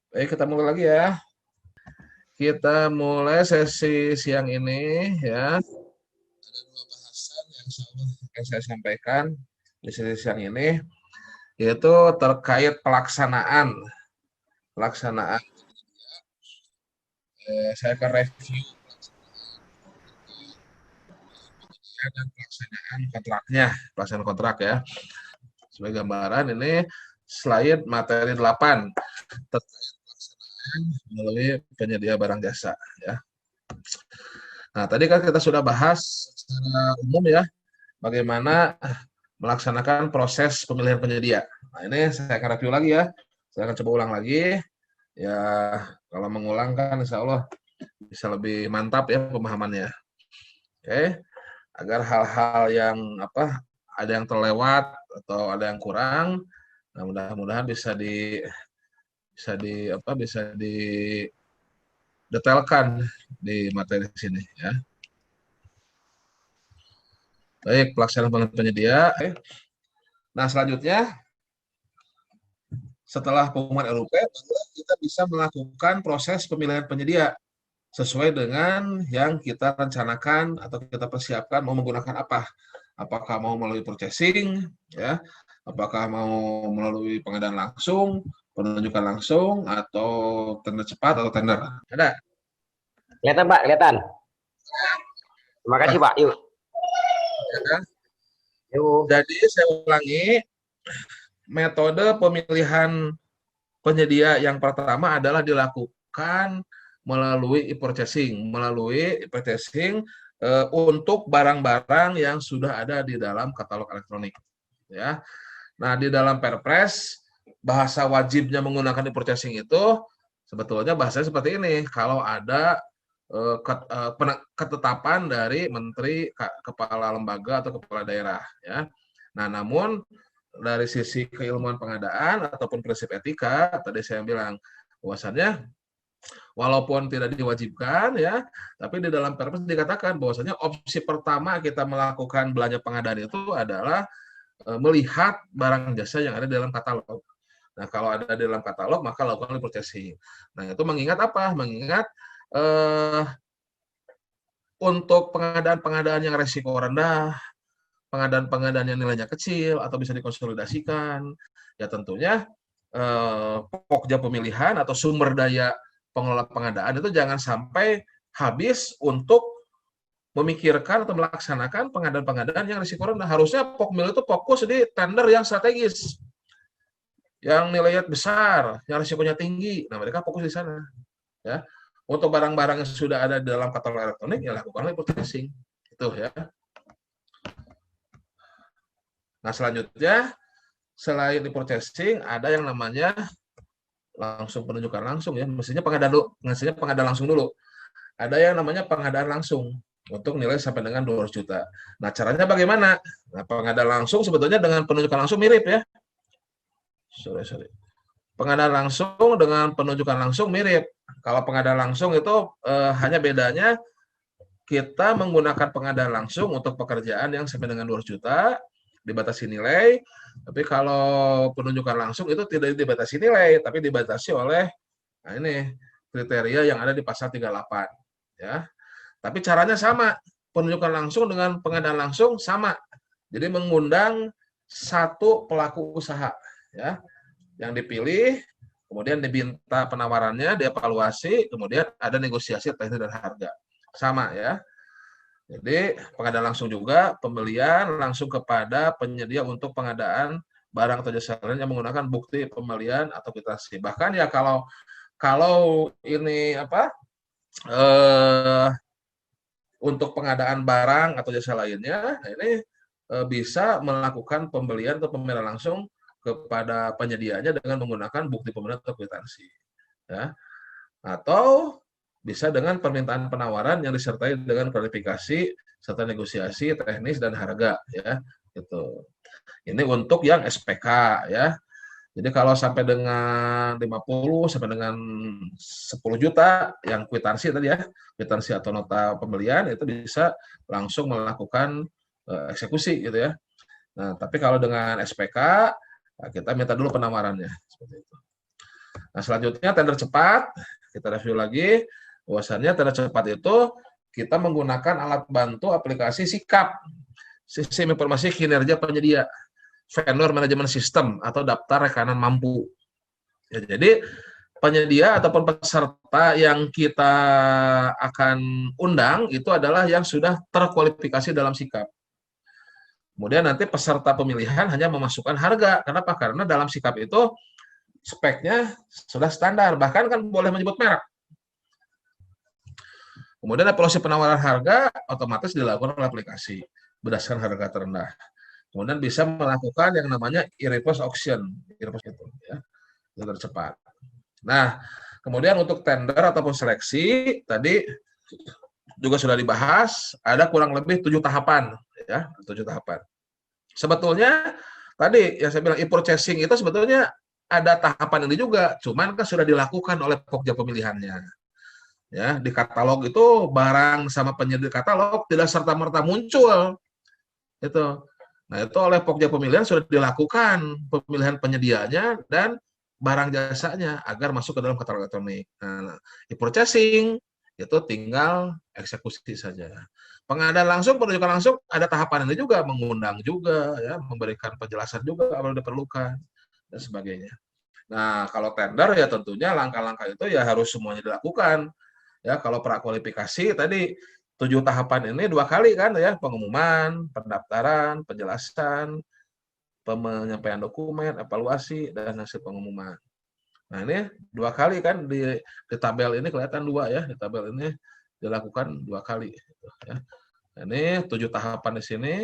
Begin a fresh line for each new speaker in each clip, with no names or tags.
Baik, kita mulai lagi ya. Kita mulai sesi siang ini ya. Ada dua bahasan yang akan saya sampaikan di sesi siang ini, yaitu terkait pelaksanaan. Saya akan review dan pelaksanaan kontraknya, pelaksanaan kontrak ya. Sebagai gambaran ini slide materi 8 terkait pelaksanaan melalui penyedia barang jasa ya. Nah, tadi kan kita sudah bahas secara umum ya, bagaimana melaksanakan proses pemilihan penyedia. Nah, ini saya akan review lagi ya. Saya akan coba ulang lagi. Ya, kalau mengulang kan insya Allah bisa lebih mantap ya pemahamannya. Oke, agar hal-hal yang ada yang terlewat atau ada yang kurang, nah mudah-mudahan bisa didetailkan di materi sini ya. Baik, pelaksanaan penyedia. Nah, selanjutnya setelah pengumuman RUP, kita bisa melakukan proses pemilihan penyedia sesuai dengan yang kita rencanakan atau kita persiapkan mau menggunakan apa. Apakah mau melalui purchasing, ya, apakah mau melalui pengadaan langsung, penunjukan langsung, atau tender cepat atau tender. Ada?
Kelihatan Pak, kelihatan. Terima kasih Pak. Yuk.
Ada?
Yuk.
Jadi saya ulangi, metode pemilihan penyedia yang pertama adalah dilakukan melalui e-purchasing, untuk barang-barang yang sudah ada di dalam katalog elektronik. Ya, nah di dalam Perpres bahasa wajibnya menggunakan e-purchasing itu sebetulnya bahasanya seperti ini. Kalau ada ketetapan dari menteri, kepala lembaga atau kepala daerah, ya. Nah, namun dari sisi keilmuan pengadaan ataupun prinsip etika, tadi saya bilang bahwasannya walaupun tidak diwajibkan ya, tapi di dalam Perpres dikatakan bahwasanya opsi pertama kita melakukan belanja pengadaan itu adalah melihat barang jasa yang ada di dalam katalog. Nah, kalau ada di dalam katalog maka lakukan purchasing. Nah, itu mengingat apa? Mengingat untuk pengadaan-pengadaan yang resiko rendah, pengadaan-pengadaan yang nilainya kecil atau bisa dikonsolidasikan, ya tentunya pokja pemilihan atau sumber daya pengelola pengadaan itu jangan sampai habis untuk memikirkan atau melaksanakan pengadaan-pengadaan yang risiko rendah. Harusnya Pokmil itu fokus di tender yang strategis, yang nilainya besar, yang risikonya tinggi. Nah, mereka fokus di sana. Ya. Untuk barang-barang yang sudah ada di dalam katalog elektronik, ya lakukanlah purchasing. Itu ya. Nah, selanjutnya selain di purchasing ada yang namanya langsung penunjukan langsung ya. Mestinya pengadaan langsung dulu. Ada yang namanya pengadaan langsung untuk nilai sampai dengan 200 juta. Nah, caranya bagaimana? Nah, pengadaan langsung sebetulnya dengan penunjukan langsung mirip ya. Sorry. Pengadaan langsung dengan penunjukan langsung mirip. Kalau pengadaan langsung itu hanya bedanya kita menggunakan pengadaan langsung untuk pekerjaan yang sampai dengan 200 juta, dibatasi nilai. Tapi kalau penunjukan langsung itu tidak dibatasi nilai, tapi dibatasi oleh kriteria yang ada di pasal 38 ya. Tapi caranya sama, penunjukan langsung dengan pengadaan langsung sama. Jadi mengundang satu pelaku usaha ya yang dipilih, kemudian diminta penawarannya, dievaluasi, kemudian ada negosiasi teknis dan harga. Sama ya. Jadi pengadaan langsung juga pembelian langsung kepada penyedia untuk pengadaan barang atau jasa lain yang menggunakan bukti pembelian atau kwitansi. Bahkan ya kalau ini untuk pengadaan barang atau jasa lainnya, ini bisa melakukan pembelian atau pembelian langsung kepada penyedianya dengan menggunakan bukti pembelian atau kwitansi. Ya. Atau bisa dengan permintaan penawaran yang disertai dengan klarifikasi serta negosiasi teknis dan harga ya gitu. Ini untuk yang SPK ya. Jadi kalau sampai dengan 50 sampai dengan 10 juta yang kwitansi tadi ya, kwitansi atau nota pembelian itu bisa langsung melakukan eksekusi gitu ya. Nah, tapi kalau dengan SPK kita minta dulu penawarannya seperti itu. Nah, selanjutnya tender cepat, kita review lagi. Bahwasannya tender cepat itu kita menggunakan alat bantu aplikasi SIKAP, Sistem Informasi Kinerja Penyedia, Vendor Management System atau daftar rekanan mampu. Ya, jadi penyedia ataupun peserta yang kita akan undang itu adalah yang sudah terkualifikasi dalam SIKAP. Kemudian nanti peserta pemilihan hanya memasukkan harga. Kenapa? Karena dalam SIKAP itu speknya sudah standar, bahkan kan boleh menyebut merek. Kemudian proses penawaran harga otomatis dilakukan oleh aplikasi berdasarkan harga terendah. Kemudian bisa melakukan yang namanya e-reverse auction, e-reverse itu ya, itu tercepat. Nah, kemudian untuk tender ataupun seleksi tadi juga sudah dibahas, ada kurang lebih 7 tahapan ya, 7 tahapan. Sebetulnya tadi yang saya bilang e-purchasing itu sebetulnya ada tahapan ini juga, cuman kan sudah dilakukan oleh Pokja pemilihannya. Ya, di katalog itu barang sama penyedia katalog tidak serta-merta muncul. Itu. Nah, itu oleh Pokja pemilihan sudah dilakukan pemilihan penyedianya dan barang jasanya agar masuk ke dalam katalog elektronik. Nah, e-purchasing itu tinggal eksekusi saja. Pengadaan langsung, penunjukan langsung ada tahapan ini juga, mengundang juga, ya, memberikan penjelasan juga kalau diperlukan dan sebagainya. Nah, kalau tender ya tentunya langkah-langkah itu ya harus semuanya dilakukan. Ya, kalau prakualifikasi tadi 7 tahapan ini 2 kali kan ya, pengumuman, pendaftaran, penjelasan, penyampaian dokumen, evaluasi dan hasil pengumuman. Nah, ini 2 kali kan di tabel ini kelihatan 2 ya, di tabel ini dilakukan 2 kali gitu ya. Ini 7 tahapan di sini.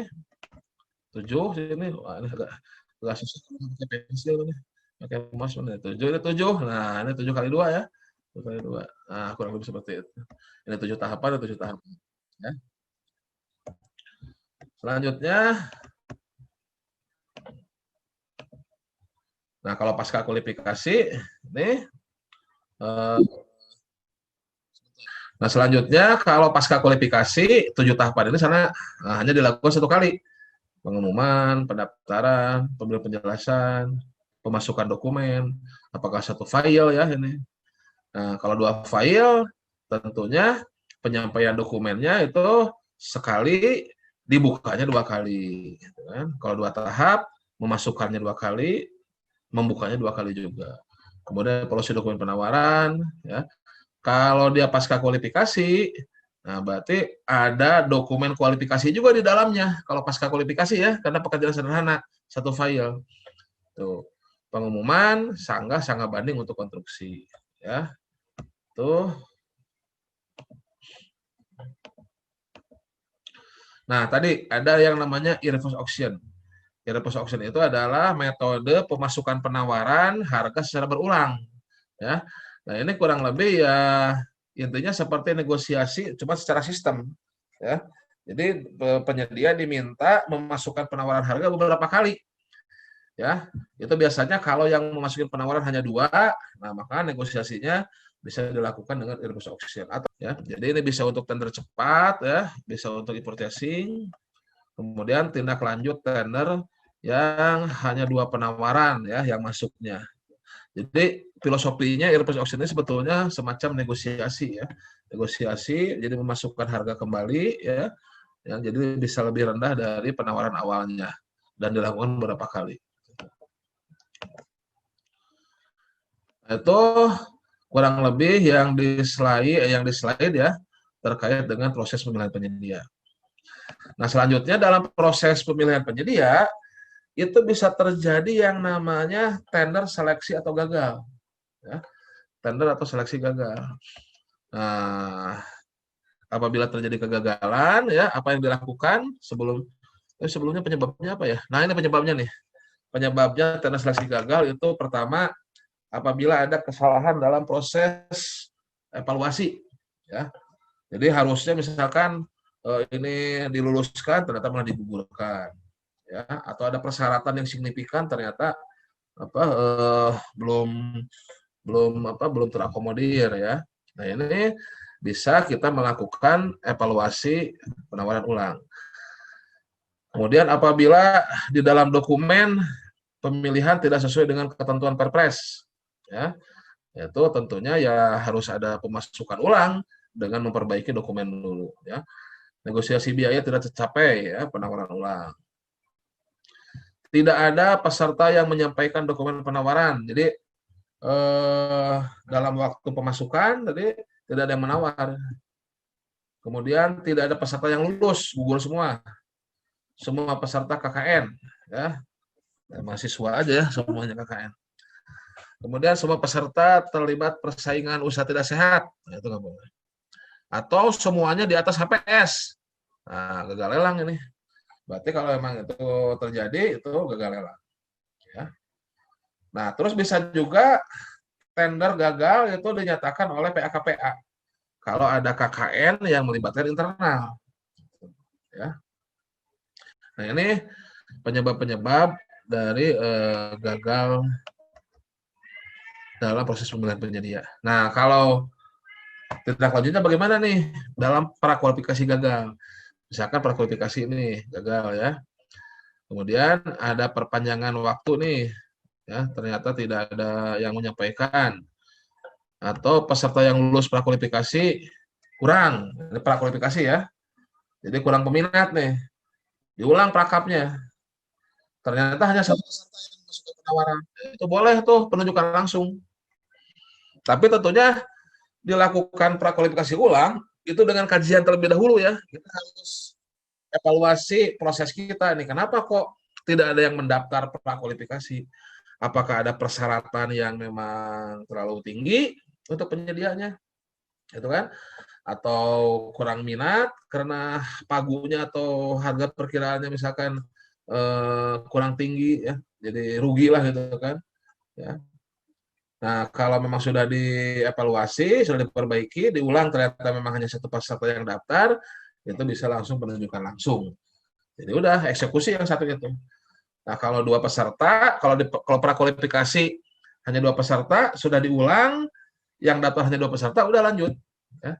7 sini. Wah, ini agak susah pakai pensil nih. Pakai mouse ini 7 ini 7. Nah, ini 7 kali 2 ya. 7 kali 2. Nah, kurang lebih seperti itu. Ini 7 tahapan, 7 tahapan ya. Selanjutnya nah, kalau pasca kualifikasi ini nah, selanjutnya kalau pasca kualifikasi 7 tahapan ini sana hanya dilakukan 1 kali. Pengumuman, pendaftaran, pemberian penjelasan, pemasukan dokumen, apakah 1 file ya ini. Nah, kalau 2 file tentunya penyampaian dokumennya itu sekali, dibukanya 2 kali gitu kan. Kalau 2 tahap, memasukkannya 2 kali, membukanya 2 kali juga. Kemudian proses dokumen penawaran ya. Kalau dia pasca kualifikasi, nah berarti ada dokumen kualifikasi juga di dalamnya. Kalau pasca kualifikasi ya, karena pekerjaan sederhana, 1 file. Tuh, pengumuman, sanggah banding untuk konstruksi. Ya, tuh. Nah, tadi ada yang namanya e-reverse auction. E-reverse auction itu adalah metode pemasukan penawaran harga secara berulang. Ya, nah ini kurang lebih ya intinya seperti negosiasi cuma secara sistem ya. Jadi penyedia diminta memasukkan penawaran harga beberapa kali. Ya, itu biasanya kalau yang memasukin penawaran hanya 2, nah maka negosiasinya bisa dilakukan dengan e-reverse auction atau ya. Jadi ini bisa untuk tender cepat ya, bisa untuk e-purchasing. Kemudian tindak lanjut tender yang hanya 2 penawaran ya yang masuknya. Jadi filosofinya e-reverse auction ini sebetulnya semacam negosiasi ya. Negosiasi jadi memasukkan harga kembali ya. Yang jadi bisa lebih rendah dari penawaran awalnya dan dilakukan beberapa kali. Itu kurang lebih yang di slide ya terkait dengan proses pemilihan penyedia. Nah, selanjutnya dalam proses pemilihan penyedia itu bisa terjadi yang namanya tender seleksi atau gagal. Ya, tender atau seleksi gagal. Nah, apabila terjadi kegagalan, ya apa yang dilakukan sebelumnya penyebabnya apa ya? Nah, ini penyebabnya nih. Penyebabnya tender seleksi gagal itu pertama apabila ada kesalahan dalam proses evaluasi. Ya, jadi harusnya misalkan ini diluluskan ternyata malah digugurkan. Ya, atau ada persyaratan yang signifikan ternyata belum terakomodir ya. Nah, ini bisa kita melakukan evaluasi penawaran ulang. Kemudian apabila di dalam dokumen pemilihan tidak sesuai dengan ketentuan Perpres ya. Itu tentunya ya harus ada pemasukan ulang dengan memperbaiki dokumen dulu ya. Negosiasi biaya tidak tercapai ya, penawaran ulang. Tidak ada peserta yang menyampaikan dokumen penawaran. Jadi dalam waktu pemasukan tadi tidak ada yang menawar. Kemudian tidak ada peserta yang lulus, gugur semua. Semua peserta KKN ya. Mahasiswa aja ya semuanya KKN. Kemudian semua peserta terlibat persaingan usaha tidak sehat. Nah, itu nggak boleh. Atau semuanya di atas HPS. Nah, gagal lelang ini. Berarti kalau memang itu terjadi, itu gagal lelang. Ya. Nah, terus bisa juga tender gagal itu dinyatakan oleh PAKPA. Kalau ada KKN yang melibatkan internal. Ya. Nah, ini penyebab-penyebab dari gagal dalam proses pemilihan penyedia. Nah, kalau tindak lanjutnya bagaimana nih dalam prakualifikasi gagal? Misalkan prakualifikasi ini gagal ya. Kemudian ada perpanjangan waktu nih, ya ternyata tidak ada yang menyampaikan. Atau peserta yang lulus prakualifikasi kurang, ini prakualifikasi ya. Jadi kurang peminat nih. Diulang prakapnya. Ternyata hanya satu peserta yang masuk ke penawaran. Itu boleh tuh penunjukan langsung. Tapi tentunya dilakukan prakualifikasi ulang itu dengan kajian terlebih dahulu ya. Kita harus evaluasi proses kita nih. Kenapa kok tidak ada yang mendaftar prakualifikasi? Apakah ada persyaratan yang memang terlalu tinggi untuk penyediaannya? Itu kan? Atau kurang minat karena pagunya atau harga perkiraannya misalkan kurang tinggi ya. Jadi rugi lah gitu kan. Ya. Nah, kalau memang sudah dievaluasi, sudah diperbaiki, diulang ternyata memang hanya satu peserta yang daftar, itu bisa langsung penunjukan langsung. Jadi udah eksekusi yang satu itu. Nah, kalau dua peserta, kalau prakualifikasi hanya dua peserta, sudah diulang, yang daftar hanya dua peserta, udah lanjut. Ya.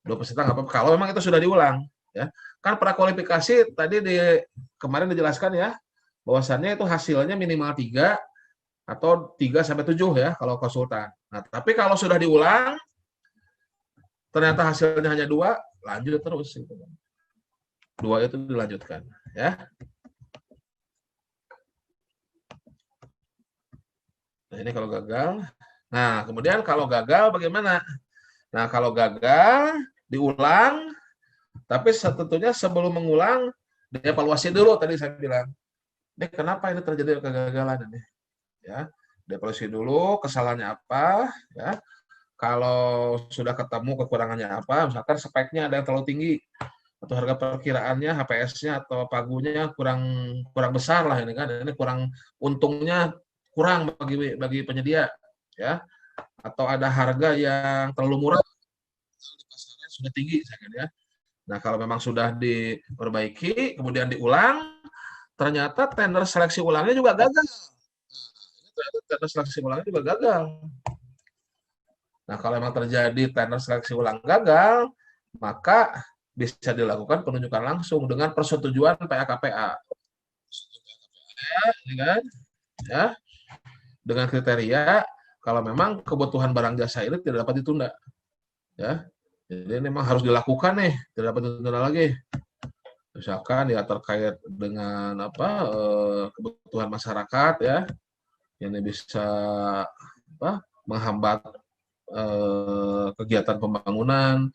Dua peserta nggak apa-apa. Kalau memang itu sudah diulang, ya kan prakualifikasi tadi kemarin dijelaskan ya, bahwasannya itu hasilnya minimal 3 atau 3 sampai 7 ya kalau konsultan. Nah, tapi kalau sudah diulang, ternyata hasilnya hanya 2, lanjut terus. Gitu. 2 itu dilanjutkan. Ya. Nah, ini kalau gagal. Nah, kemudian kalau gagal bagaimana? Nah, kalau gagal, diulang, tapi tentunya sebelum mengulang, dievaluasi dulu tadi saya bilang. Ini kenapa ini terjadi kegagalan ini? Ya, dievaluasi dulu kesalahannya apa, ya. Kalau sudah ketemu kekurangannya apa, misalkan speknya ada yang terlalu tinggi atau harga perkiraannya HPS-nya atau pagunya kurang besar lah ini kan, ini kurang untungnya kurang bagi penyedia ya, atau ada harga yang terlalu murah di pasarnya sudah tinggi misalkan ya. Nah, kalau memang sudah diperbaiki kemudian diulang, ternyata tender seleksi ulangnya juga gagal. Ternyata tender seleksi ulangnya juga gagal. Nah, kalau memang terjadi tender seleksi ulang gagal, maka bisa dilakukan penunjukan langsung dengan persetujuan PAKPA. Ya kan? Ya, dengan kriteria kalau memang kebutuhan barang jasa ini tidak dapat ditunda. Ya. Jadi memang harus dilakukan nih, tidak dapat ditunda lagi. Misalkan ya terkait dengan kebutuhan masyarakat ya, ini bisa menghambat kegiatan pembangunan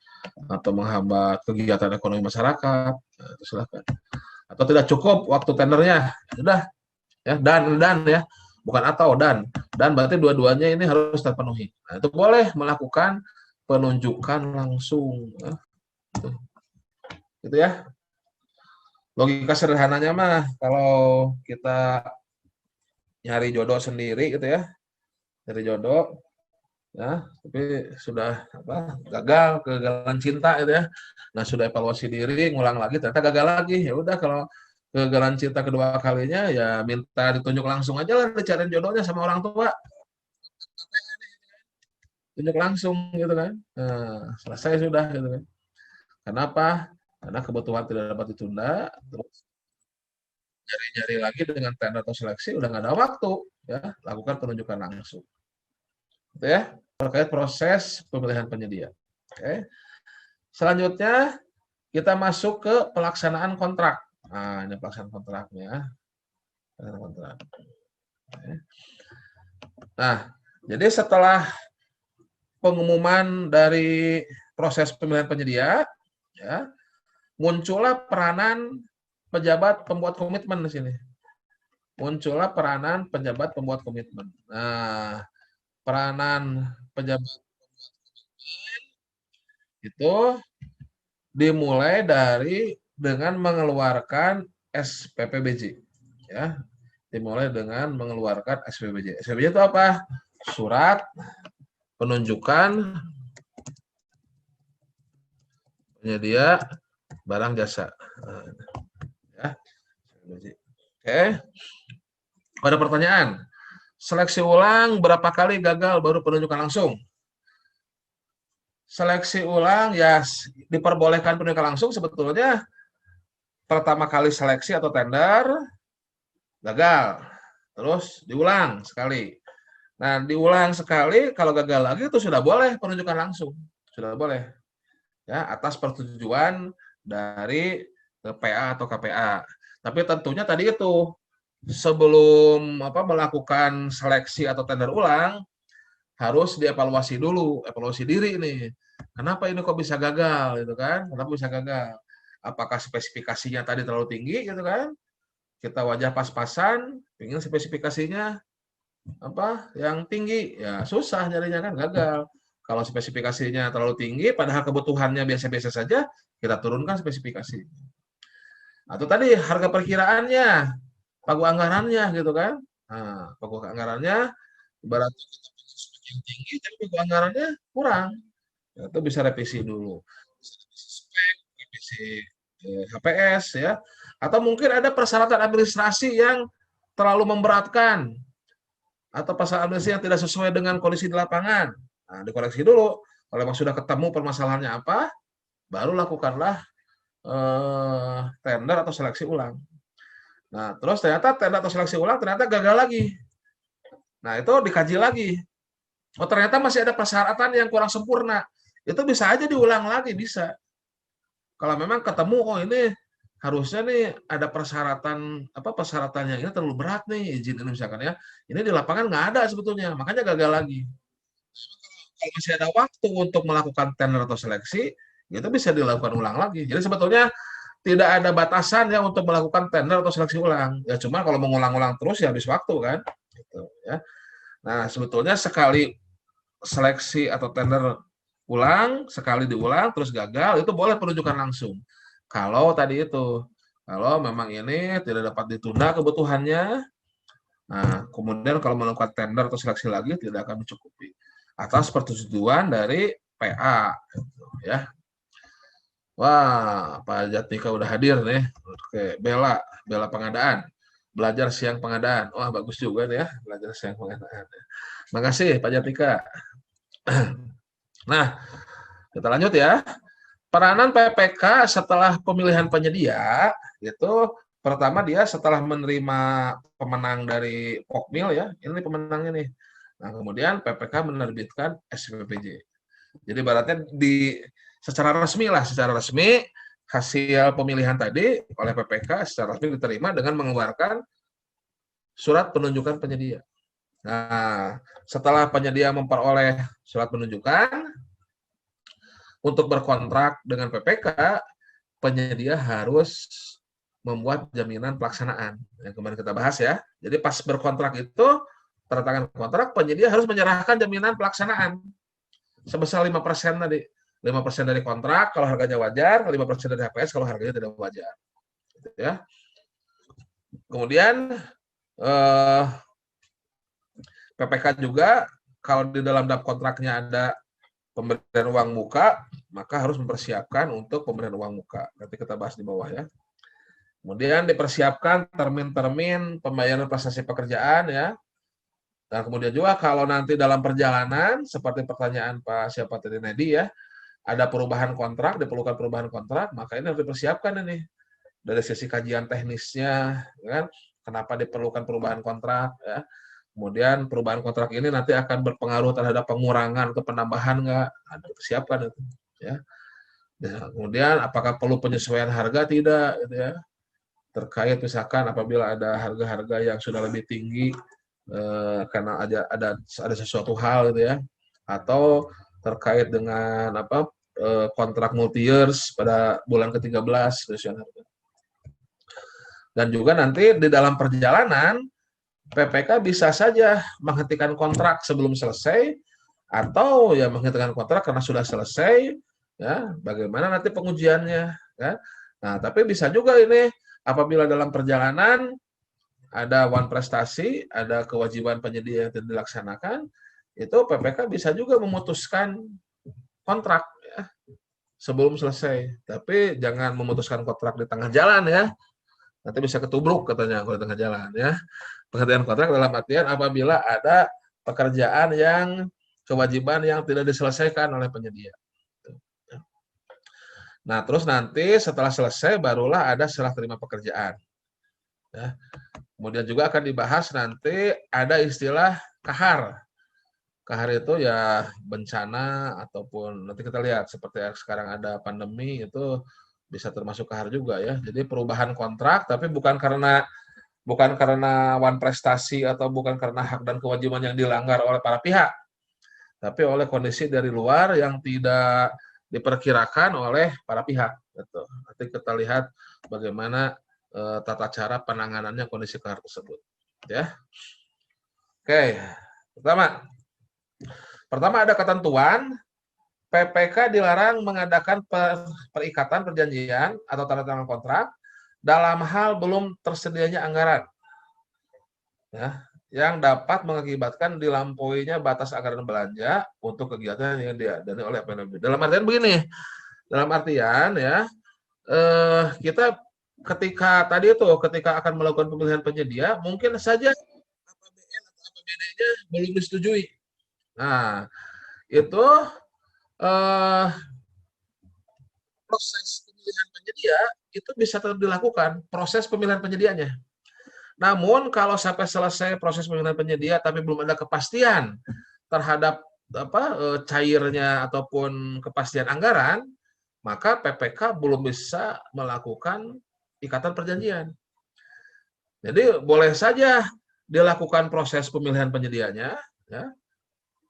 atau menghambat kegiatan ekonomi masyarakat, nah, itu silakan. Atau tidak cukup waktu tendernya, sudah ya dan ya, bukan atau dan berarti dua-duanya ini harus terpenuhi. Nah, itu boleh melakukan penunjukan langsung, ya. Gitu ya. Logika sederhananya mah kalau kita nyari jodoh sendiri gitu ya, nyari jodoh ya, tapi sudah kegagalan cinta gitu ya. Nah, sudah evaluasi diri, ngulang lagi ternyata gagal lagi. Ya udah kalau kegagalan cinta kedua kalinya ya minta ditunjuk langsung aja lah, dicariin jodohnya sama orang tua. Tunjuk langsung gitu kan. Nah, selesai sudah gitu kan. Kenapa? Karena kebutuhan tidak dapat ditunda, terus nyari-nyari lagi dengan tender atau seleksi udah nggak ada waktu ya, lakukan penunjukan langsung. ya, terkait proses pemilihan penyedia. Oke. Selanjutnya kita masuk ke pelaksanaan kontrak. Nah, ini pelaksanaan kontraknya. Kontrak. Oke. Nah, jadi setelah pengumuman dari proses pemilihan penyedia, ya, muncullah peranan pejabat pembuat komitmen di sini. Muncullah peranan pejabat pembuat komitmen. Nah, peranan pejabat itu dimulai dengan mengeluarkan SPPBJ, ya. Dimulai dengan mengeluarkan SPPBJ. SPPBJ itu apa? Surat penunjukan penyedia barang jasa. Ya. Oke. Ada pertanyaan. Seleksi ulang berapa kali gagal baru penunjukan langsung? Seleksi ulang ya diperbolehkan penunjukan langsung sebetulnya pertama kali seleksi atau tender gagal. Terus diulang sekali. Nah, diulang sekali kalau gagal lagi itu sudah boleh penunjukan langsung. Sudah boleh. Ya, atas persetujuan dari PA atau KPA. Tapi tentunya tadi itu sebelum melakukan seleksi atau tender ulang harus dievaluasi dulu, evaluasi diri nih. Kenapa ini kok bisa gagal gitu kan? Kenapa bisa gagal? Apakah spesifikasinya tadi terlalu tinggi gitu kan? Kita wajah pas-pasan, ingin spesifikasinya yang tinggi, ya susah jadinya kan gagal. Kalau spesifikasinya terlalu tinggi, padahal kebutuhannya biasa-biasa saja, kita turunkan spesifikasi. Atau tadi harga perkiraannya, pagu anggarannya gitu kan? Nah, pagu anggarannya ibaratnya kita yang tinggi, tapi pagu anggarannya kurang. Ya, itu bisa revisi dulu. Bisa revisi spek, revisi HPS ya. Atau mungkin ada persyaratan administrasi yang terlalu memberatkan atau pasal administrasi yang tidak sesuai dengan kondisi di lapangan. Nah, dikoreksi dulu. Kalau memang sudah ketemu permasalahannya apa, baru lakukanlah tender atau seleksi ulang. Nah, terus ternyata tender atau seleksi ulang ternyata gagal lagi. Nah, itu dikaji lagi. Oh, ternyata masih ada persyaratan yang kurang sempurna. Itu bisa aja diulang lagi, bisa. Kalau memang ketemu, oh ini harusnya nih ada persyaratan yang ini terlalu berat nih izin ini misalkan ya. Ini di lapangan nggak ada sebetulnya, makanya gagal lagi. Kalau masih ada waktu untuk melakukan tender atau seleksi, itu bisa dilakukan ulang lagi. Jadi sebetulnya tidak ada batasan ya untuk melakukan tender atau seleksi ulang. Ya cuma kalau mengulang-ulang terus ya habis waktu kan. Gitu, ya. Nah sebetulnya sekali seleksi atau tender ulang, sekali diulang terus gagal, itu boleh penunjukan langsung. Kalau tadi itu, kalau memang ini tidak dapat ditunda kebutuhannya, nah kemudian kalau melakukan tender atau seleksi lagi tidak akan mencukupi. Atas persetujuan dari PA, ya. Wah, Pak Jatika udah hadir nih. Oke, Bela pengadaan. Belajar siang pengadaan. Wah, bagus juga nih ya, belajar siang pengadaan. Makasih Pak Jatika. Nah, kita lanjut ya. Peranan PPK setelah pemilihan penyedia, itu pertama dia setelah menerima pemenang dari Pokmil ya, ini pemenangnya nih. Nah, kemudian PPK menerbitkan SPPJ. Jadi ibaratnya secara resmi hasil pemilihan tadi oleh PPK secara resmi diterima dengan mengeluarkan surat penunjukan penyedia. Nah, setelah penyedia memperoleh surat penunjukan, untuk berkontrak dengan PPK, penyedia harus membuat jaminan pelaksanaan. Yang kemarin kita bahas ya. Jadi pas berkontrak itu, tanda tangan kontrak, penyedia harus menyerahkan jaminan pelaksanaan. Sebesar 5% tadi. 5% dari kontrak kalau harganya wajar, 5% dari HPS kalau harganya tidak wajar. Gitu ya. Kemudian PPK juga kalau di dalam kontraknya ada pemberian uang muka, maka harus mempersiapkan untuk pemberian uang muka. Nanti kita bahas di bawah ya. Kemudian dipersiapkan termin-termin pembayaran prestasi pekerjaan ya. Dan kemudian juga kalau nanti dalam perjalanan, seperti pertanyaan Pak siapa tadi Nedi ya, ada perubahan kontrak, diperlukan perubahan kontrak, maka ini harus dipersiapkan ini. Dari sisi kajian teknisnya, kan? Kenapa diperlukan perubahan kontrak ya. Kemudian perubahan kontrak ini nanti akan berpengaruh terhadap pengurangan atau penambahan nggak? Ada persiapkan itu, ya. Nah, kemudian apakah perlu penyesuaian harga tidak, gitu ya? Terkait misalkan apabila ada harga-harga yang sudah lebih tinggi karena ada sesuatu hal, gitu ya, atau terkait dengan kontrak multi years pada bulan ke-13 penyesuaian harga. Dan juga nanti di dalam perjalanan PPK bisa saja menghentikan kontrak sebelum selesai atau ya menghentikan kontrak karena sudah selesai, ya. Bagaimana nanti pengujiannya, ya. Nah, tapi bisa juga ini apabila dalam perjalanan ada one prestasi, ada kewajiban penyedia yang tidak dilaksanakan, itu PPK bisa juga memutuskan kontrak, ya, sebelum selesai. Tapi jangan memutuskan kontrak di tengah jalan, ya. Nanti bisa ketubruk katanya kalau di tengah jalan, ya. Penghentian kontrak dalam artian apabila ada pekerjaan yang kewajiban yang tidak diselesaikan oleh penyedia. Nah, terus nanti setelah selesai barulah ada serah terima pekerjaan. Ya. Kemudian juga akan dibahas nanti ada istilah kahar. Kahar itu ya bencana ataupun nanti kita lihat seperti sekarang ada pandemi itu bisa termasuk kahar juga, ya. Jadi perubahan kontrak tapi bukan karena one prestasi atau bukan karena hak dan kewajiban yang dilanggar oleh para pihak, tapi oleh kondisi dari luar yang tidak diperkirakan oleh para pihak. Gitu. Nanti kita lihat bagaimana tata cara penanganannya kondisi kahar tersebut. Ya. Oke, pertama ada ketentuan PPK dilarang mengadakan perikatan perjanjian atau tanda tangan kontrak dalam hal belum tersedianya anggaran, ya, yang dapat mengakibatkan dilampauinya batas anggaran belanja untuk kegiatan yang diadani oleh PNBP. Dalam artian begini, dalam artian ya kita ketika akan melakukan pemilihan penyedia mungkin saja APBN atau APBD-nya belum disetujui. Nah, itu proses pemilihan penyedia itu bisa tetap dilakukan, proses pemilihan penyedianya. Namun kalau sampai selesai proses pemilihan penyedia tapi belum ada kepastian terhadap cairnya ataupun kepastian anggaran, maka PPK belum bisa melakukan ikatan perjanjian. Jadi boleh saja dilakukan proses pemilihan penyedianya, ya,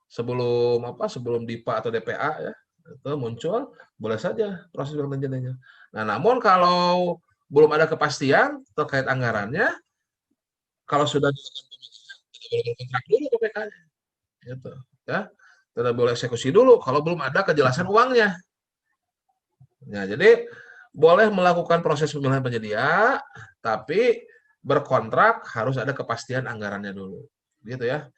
sebelum DIPA atau DPA, ya, itu muncul, boleh saja proses penjadinya. Nah, namun kalau belum ada kepastian terkait anggarannya, kalau sudah dilakukan pemilihan, tidak boleh berkontrak dulu PPK-nya, gitu, ya, tidak boleh eksekusi dulu kalau belum ada kejelasan uangnya. Nah, jadi boleh melakukan proses pemilihan penyedia, tapi berkontrak harus ada kepastian anggarannya dulu, gitu ya.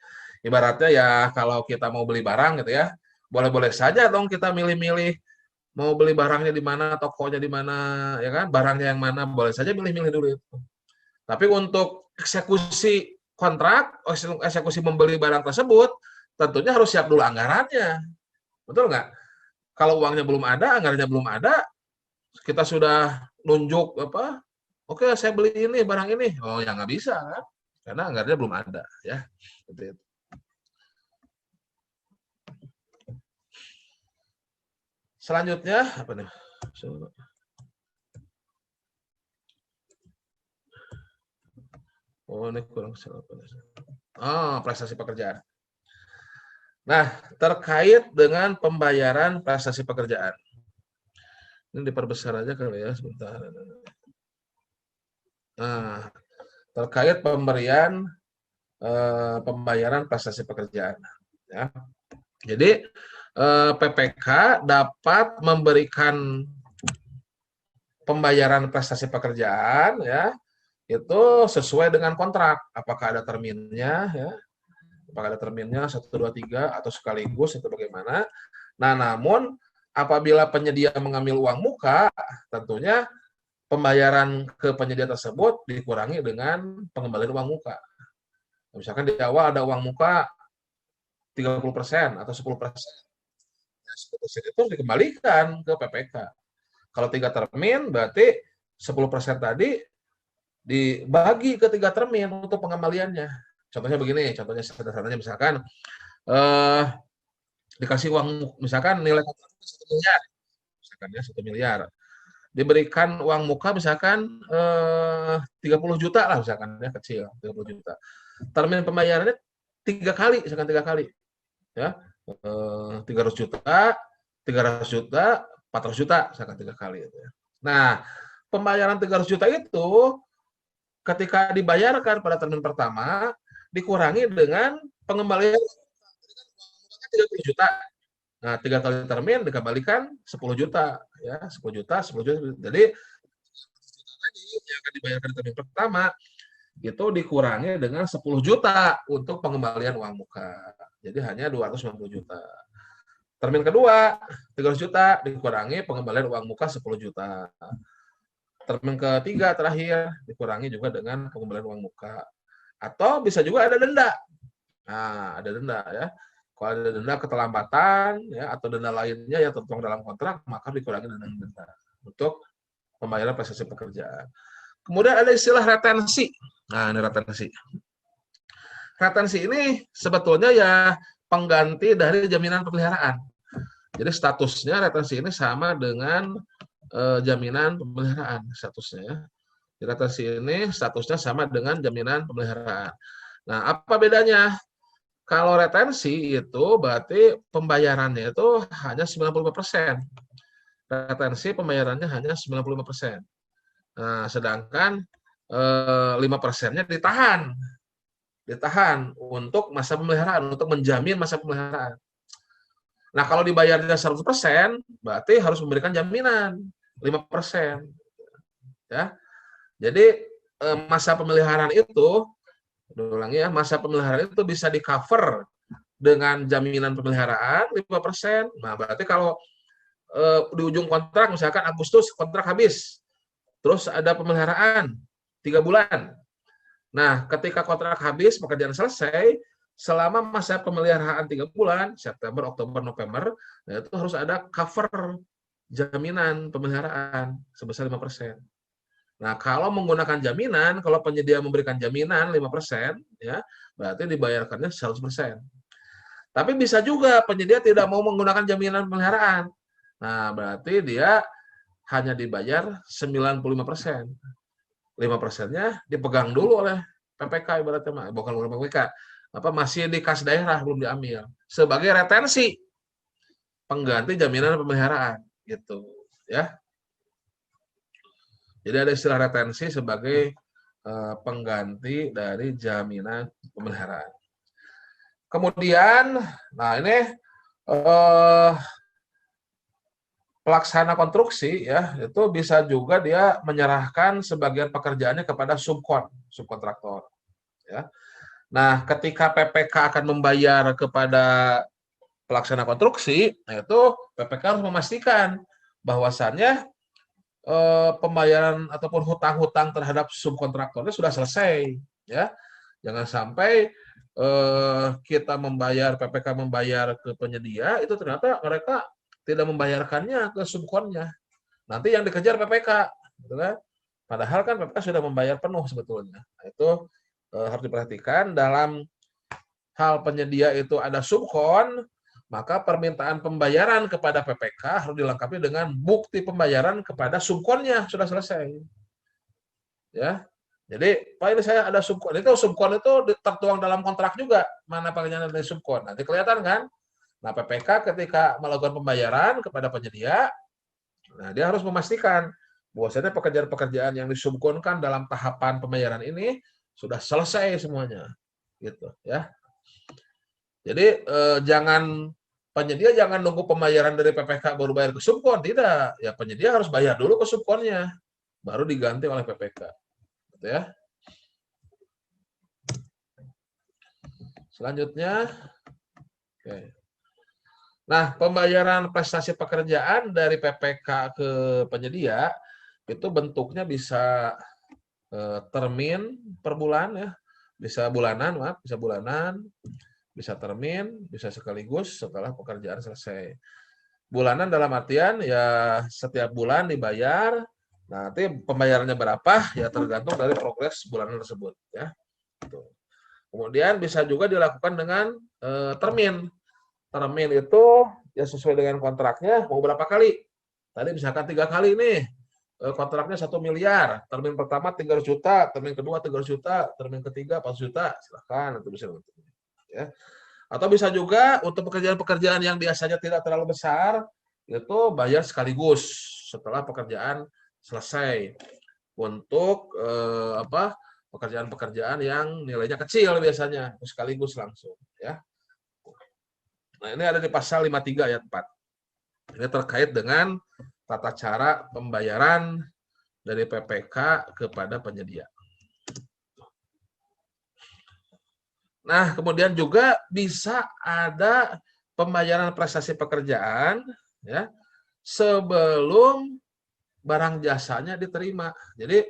Ibaratnya ya kalau kita mau beli barang gitu ya, boleh-boleh saja dong kita milih-milih mau beli barangnya di mana, tokonya di mana, ya kan, barangnya yang mana, boleh saja milih-milih dulu itu. Tapi untuk eksekusi kontrak, eksekusi membeli barang tersebut, tentunya harus siap dulu anggarannya. Betul nggak? Kalau uangnya belum ada, anggarannya belum ada, kita sudah nunjuk oke saya beli ini, barang ini. Oh ya nggak bisa kan? Karena anggarannya belum ada. Ya. Seperti itu. Selanjutnya apa nih? Oh, ini kurang prestasi pekerjaan. Nah, terkait dengan pembayaran prestasi pekerjaan. Ini diperbesar aja kali ya sebentar. Nah, terkait pembayaran prestasi pekerjaan. Ya. Jadi PPK dapat memberikan pembayaran prestasi pekerjaan ya itu sesuai dengan kontrak, apakah ada terminnya ya, apakah ada terminnya 1, 2, 3 atau sekaligus itu bagaimana. Nah, namun apabila penyedia mengambil uang muka, tentunya pembayaran ke penyedia tersebut dikurangi dengan pengembalian uang muka. Misalkan di awal ada uang muka 30% atau 10%. Nah, 10% itu dikembalikan ke PPK. Kalau 3 termin berarti 10% tadi dibagi ke 3 termin untuk pengembaliannya. Contohnya begini, contohnya sederhananya misalkan dikasih uang, misalkan nilai kontraknya 1 miliar, misalkan ya 1 miliar. Diberikan uang muka misalkan 30 juta lah misalkan ya, kecil 30 juta. Termin pembayarannya 3 kali, misalkan 3 kali ya. 300 juta, 300 juta, 400 juta misalkan 3 kali gitu ya. Nah, pembayaran 300 juta itu ketika dibayarkan pada termin pertama dikurangi dengan pengembalian 30 juta. Nah, 3 kali termin dikembalikan 10 juta ya, 10 juta, 10 juta. Jadi yang akan dibayarkan di termin pertama itu dikurangi dengan 10 juta untuk pengembalian uang muka. Jadi hanya 250 juta. Termin kedua 300 juta dikurangi pengembalian uang muka 10 juta. Termin ketiga terakhir dikurangi juga dengan pengembalian uang muka. Atau bisa juga ada denda. Nah, ada denda ya. Kalau ada denda keterlambatan ya atau denda lainnya yang tertuang dalam kontrak, maka dikurangi dengan denda untuk pembayaran prestasi pekerjaan. Kemudian ada istilah retensi. Nah, ini retensi. Retensi ini sebetulnya ya pengganti dari jaminan pemeliharaan. Jadi statusnya retensi ini sama dengan jaminan pemeliharaan statusnya ya. Retensi ini statusnya sama dengan jaminan pemeliharaan. Nah, apa bedanya? Kalau retensi itu berarti pembayarannya itu hanya 95%. Retensi pembayarannya hanya 95%. Nah, sedangkan 5%-nya ditahan untuk masa pemeliharaan, untuk menjamin masa pemeliharaan. Nah, kalau dibayarnya 100%, berarti harus memberikan jaminan 5%. Ya. Jadi masa pemeliharaan itu, ulangi ya, masa pemeliharaan itu bisa di-cover dengan jaminan pemeliharaan 5%. Nah, berarti kalau di ujung kontrak, misalkan Agustus kontrak habis, terus ada pemeliharaan 3 bulan. Nah, ketika kontrak habis, pekerjaan selesai, selama masa pemeliharaan 3 bulan, September, Oktober, November, nah itu harus ada cover jaminan pemeliharaan sebesar 5%. Nah, kalau menggunakan jaminan, kalau penyedia memberikan jaminan 5%, ya, berarti dibayarkannya 100%. Tapi bisa juga penyedia tidak mau menggunakan jaminan pemeliharaan. Nah, berarti dia hanya dibayar 95%. 5%-nya dipegang dulu oleh PPK ibaratnya, bukan oleh PPK, masih di kas daerah belum diambil sebagai retensi pengganti jaminan pemeliharaan gitu ya. Jadi ada istilah retensi sebagai pengganti dari jaminan pemeliharaan. Kemudian, nah ini pelaksana konstruksi ya itu bisa juga dia menyerahkan sebagian pekerjaannya kepada subkontraktor ya. Nah, ketika PPK akan membayar kepada pelaksana konstruksi, nah itu PPK harus memastikan bahwasannya pembayaran ataupun hutang-hutang terhadap subkontraktornya sudah selesai ya. Jangan sampai kita membayar, PPK membayar ke penyedia itu ternyata mereka tidak membayarkannya ke subkonnya. Nanti yang dikejar PPK, gitu kan? Padahal kan PPK sudah membayar penuh sebetulnya. Nah, itu harus diperhatikan dalam hal penyedia itu ada subkon, maka permintaan pembayaran kepada PPK harus dilengkapi dengan bukti pembayaran kepada subkonnya sudah selesai. Ya. Jadi, Pak ini saya ada subkon. Itu subkon itu tertuang dalam kontrak juga, mana pengerjaan dari subkon. Nanti kelihatan kan? Nah, PPK ketika melakukan pembayaran kepada penyedia, nah dia harus memastikan bahwasanya pekerjaan-pekerjaan yang disubkonkan dalam tahapan pembayaran ini sudah selesai semuanya, gitu ya. Jadi penyedia jangan nunggu pembayaran dari PPK baru bayar ke subkon, tidak. Ya penyedia harus bayar dulu ke subkonnya, baru diganti oleh PPK, gitu ya. Selanjutnya, oke. Nah, pembayaran prestasi pekerjaan dari PPK ke penyedia itu bentuknya bisa termin per bulan ya, bisa bulanan, bisa termin, bisa sekaligus setelah pekerjaan selesai. Bulanan dalam artian ya setiap bulan dibayar, nanti pembayarannya berapa ya tergantung dari progres bulanan tersebut ya. Kemudian bisa juga dilakukan dengan termin. Termin itu ya sesuai dengan kontraknya mau berapa kali. Tadi misalkan 3 kali nih, kontraknya 1 miliar. Termin pertama 300 juta, termin kedua 300 juta, termin ketiga 400 juta. Silakan itu bisa ya. Atau bisa juga untuk pekerjaan-pekerjaan yang biasanya tidak terlalu besar itu bayar sekaligus setelah pekerjaan selesai. Untuk pekerjaan-pekerjaan yang nilainya kecil biasanya sekaligus langsung ya. Nah, ini ada di pasal 53 ayat 4. Ini terkait dengan tata cara pembayaran dari PPK kepada penyedia. Nah, kemudian juga bisa ada pembayaran prestasi pekerjaan ya sebelum barang jasanya diterima. Jadi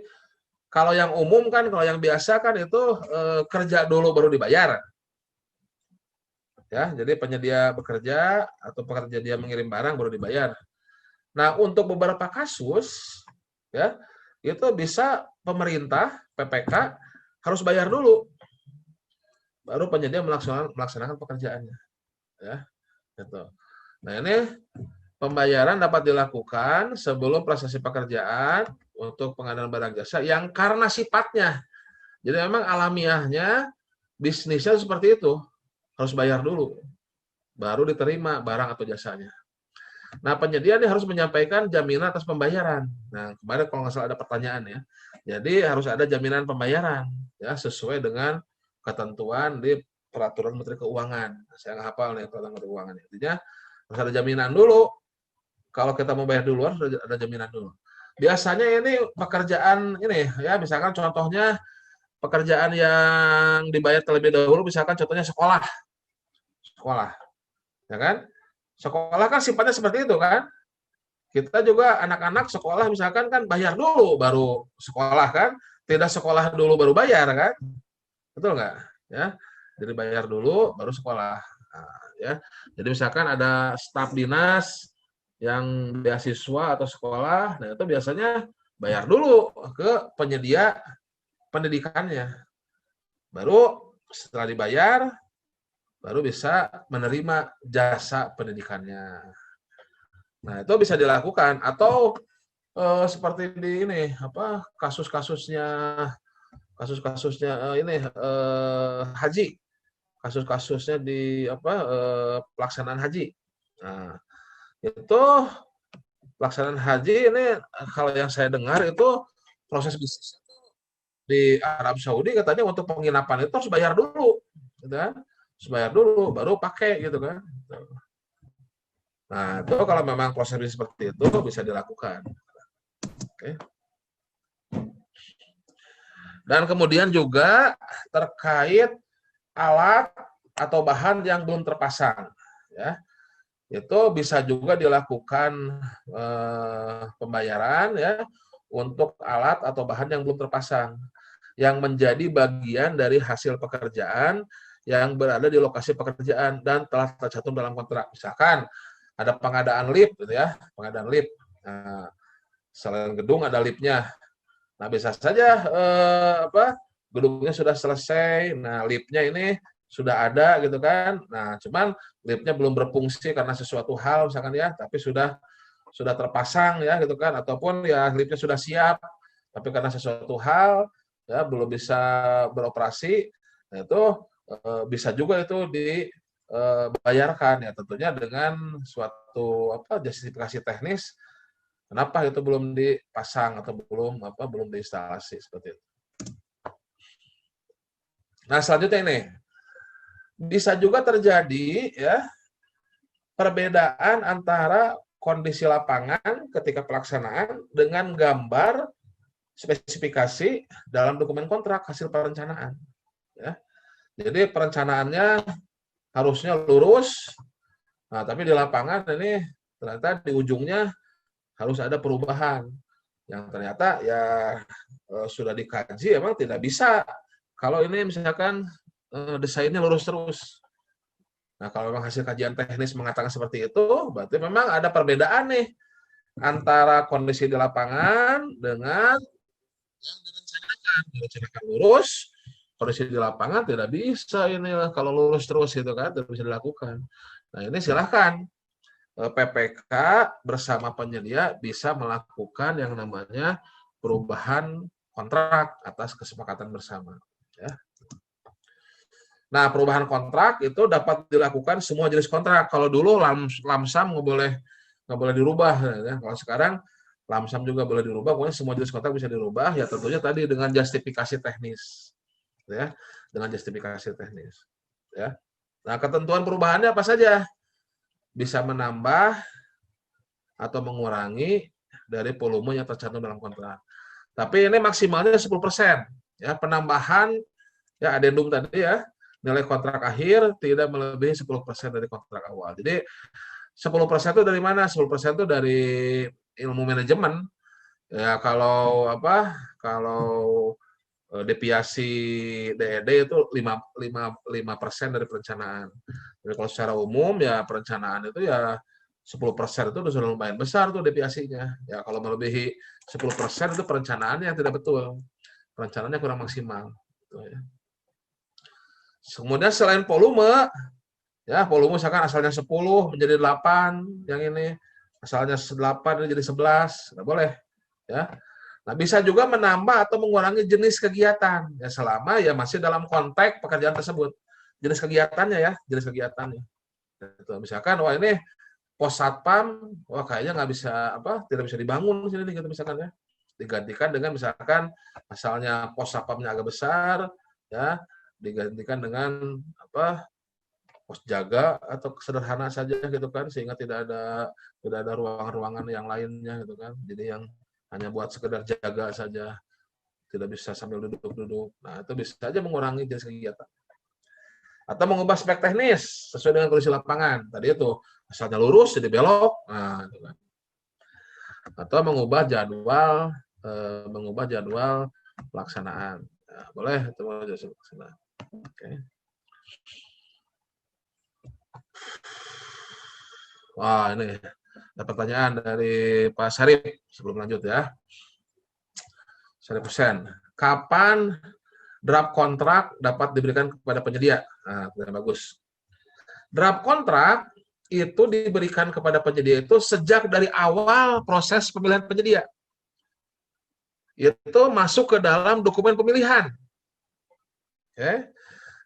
kalau yang umum kan, kalau yang biasa kan itu kerja dulu baru dibayar. Ya, jadi penyedia bekerja atau pekerja dia mengirim barang baru dibayar. Nah, untuk beberapa kasus ya, itu bisa pemerintah PPK harus bayar dulu baru penyedia melaksanakan pekerjaannya ya. Gitu. Nah, ini pembayaran dapat dilakukan sebelum prestasi pekerjaan untuk pengadaan barang jasa yang karena sifatnya. Jadi memang alamiahnya bisnisnya seperti itu. Harus bayar dulu, baru diterima barang atau jasanya. Nah, penyedia ini harus menyampaikan jaminan atas pembayaran. Nah, kemarin kalau nggak salah ada pertanyaan ya. Jadi harus ada jaminan pembayaran ya sesuai dengan ketentuan di peraturan Menteri Keuangan. Saya nggak hafal nih peraturan Menteri Keuangan. Intinya harus ada jaminan dulu. Kalau kita mau bayar duluan harus ada jaminan dulu. Biasanya ini pekerjaan ini ya, misalkan contohnya pekerjaan yang dibayar terlebih dahulu, misalkan contohnya sekolah, ya kan? Sekolah kan sifatnya seperti itu kan? Kita juga anak-anak sekolah misalkan kan bayar dulu baru sekolah kan? Tidak sekolah dulu baru bayar kan? Betul nggak? Ya, jadi bayar dulu baru sekolah. Nah, ya, jadi misalkan ada staf dinas yang beasiswa atau sekolah, nah itu biasanya bayar dulu ke penyedia pendidikannya. Baru setelah dibayar, baru bisa menerima jasa pendidikannya. Nah, itu bisa dilakukan atau seperti di ini kasus-kasusnya haji, kasus-kasusnya di pelaksanaan haji. Nah, itu pelaksanaan haji ini kalau yang saya dengar itu proses bisnis di Arab Saudi katanya untuk penginapan itu harus bayar dulu, gitu kan? Harus bayar dulu baru pakai gitu kan. Nah, itu kalau memang proses bisnis seperti itu bisa dilakukan. Oke. Dan kemudian juga terkait alat atau bahan yang belum terpasang, ya, itu bisa juga dilakukan pembayaran ya untuk alat atau bahan yang belum terpasang, yang menjadi bagian dari hasil pekerjaan yang berada di lokasi pekerjaan dan telah tercantum dalam kontrak. Misalkan ada pengadaan lift, gitu ya, pengadaan lift. Nah, selain gedung ada liftnya. Nah, bisa saja gedungnya sudah selesai, nah liftnya ini sudah ada gitu kan. Nah, cuman liftnya belum berfungsi karena sesuatu hal misalkan ya, tapi sudah terpasang ya gitu kan, ataupun ya liftnya sudah siap, tapi karena sesuatu hal ya belum bisa beroperasi. Nah, itu bisa juga itu dibayarkan ya tentunya dengan suatu justifikasi teknis kenapa itu belum dipasang atau belum diinstalasi seperti itu. Nah, selanjutnya ini bisa juga terjadi ya perbedaan antara kondisi lapangan ketika pelaksanaan dengan gambar spesifikasi dalam dokumen kontrak hasil perencanaan. Ya. Jadi perencanaannya harusnya lurus, nah tapi di lapangan ini ternyata di ujungnya harus ada perubahan yang ternyata ya sudah dikaji emang tidak bisa kalau ini misalkan desainnya lurus terus. Nah, kalau memang hasil kajian teknis mengatakan seperti itu, berarti memang ada perbedaan nih antara kondisi di lapangan dengan yang direncanakan lurus, kondisi di lapangan tidak bisa ini kalau lurus terus gitu kan, tidak bisa dilakukan. Nah ini silahkan PPK bersama penyedia bisa melakukan yang namanya perubahan kontrak atas kesepakatan bersama. Ya. Nah, perubahan kontrak itu dapat dilakukan semua jenis kontrak. Kalau dulu lamsam nggak boleh dirubah. Ya. Kalau sekarang lamsam juga boleh dirubah. Pokoknya semua jenis kontrak bisa dirubah. Ya tentunya tadi dengan justifikasi teknis, ya, dengan justifikasi teknis. Ya. Nah, ketentuan perubahannya apa saja? Bisa menambah atau mengurangi dari volume yang tercantum dalam kontrak. Tapi ini maksimalnya 10%. Ya, penambahan ya adendum tadi ya, nilai kontrak akhir tidak melebihi 10% dari kontrak awal. Jadi 10% itu dari mana? 10% itu dari ilmu manajemen. Ya kalau apa? Kalau deviasi DED itu 5% dari perencanaan. Jadi kalau secara umum ya perencanaan itu ya 10% itu sudah lumayan besar tuh deviasinya. Ya kalau melebihi 10% itu perencanaannya yang tidak betul. Perencanaannya kurang maksimal. Gitu ya. Kemudian selain volume, ya volume misalkan asalnya 10 menjadi 8, yang ini asalnya 8 jadi 11, nggak boleh. Ya. Nah, bisa juga menambah atau mengurangi jenis kegiatan, ya selama ya masih dalam konteks pekerjaan tersebut. Jenis kegiatannya ya, jenis kegiatannya. Gitu. Misalkan, wah ini pos satpam, wah kayaknya nggak bisa tidak bisa dibangun sini gitu misalkan ya. Digantikan dengan misalkan asalnya pos satpamnya agak besar, ya digantikan dengan pos jaga atau sederhana saja gitu kan, sehingga tidak ada ruangan-ruangan yang lainnya gitu kan. Jadi yang hanya buat sekedar jaga saja, tidak bisa sambil duduk-duduk. Nah, itu bisa saja mengurangi jenis kegiatan. Atau mengubah spek teknis sesuai dengan kondisi lapangan. Tadi itu asalnya lurus jadi belok. Nah, itu kan. Atau mengubah jadwal pelaksanaan. Nah, boleh itu jadwal pelaksanaan. Oke. Wah, ini ada pertanyaan dari Pak Sarip sebelum lanjut ya. Sarip Hussein, kapan draft kontrak dapat diberikan kepada penyedia? Nah, bagus. Draft kontrak itu diberikan kepada penyedia itu sejak dari awal proses pemilihan penyedia. Itu masuk ke dalam dokumen pemilihan. Oke.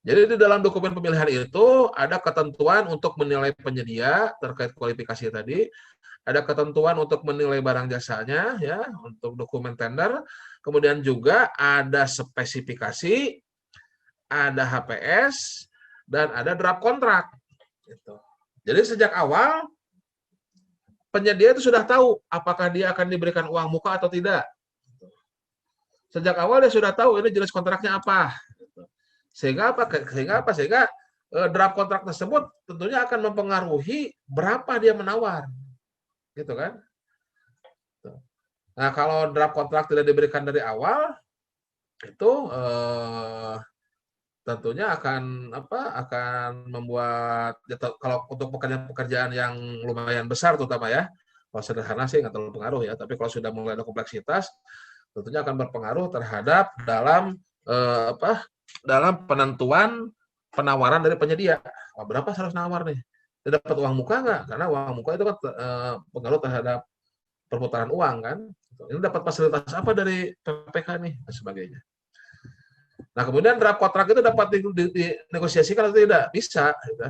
Jadi di dalam dokumen pemilihan itu ada ketentuan untuk menilai penyedia terkait kualifikasi tadi, ada ketentuan untuk menilai barang jasanya ya, untuk dokumen tender, kemudian juga ada spesifikasi, ada HPS, dan ada draft kontrak. Gitu. Jadi sejak awal penyedia itu sudah tahu apakah dia akan diberikan uang muka atau tidak. Sejak awal dia sudah tahu ini jenis kontraknya apa. Sehingga draft kontrak tersebut tentunya akan mempengaruhi berapa dia menawar, gitu kan? Nah, kalau draft kontrak tidak diberikan dari awal, itu tentunya akan membuat kalau untuk pekerjaan yang lumayan besar terutama ya, kalau sederhana sih nggak terlalu pengaruh ya, tapi kalau sudah mulai ada kompleksitas, tentunya akan berpengaruh terhadap dalam penentuan penawaran dari penyedia. Berapa harus nawar nih? Dia dapat uang muka nggak? Karena uang muka itu kan pengaruh terhadap perputaran uang kan. Ini dapat fasilitas apa dari PPK nih dan sebagainya. Nah kemudian draft kontrak itu dapat dinegosiasikan atau tidak? Bisa. Gitu.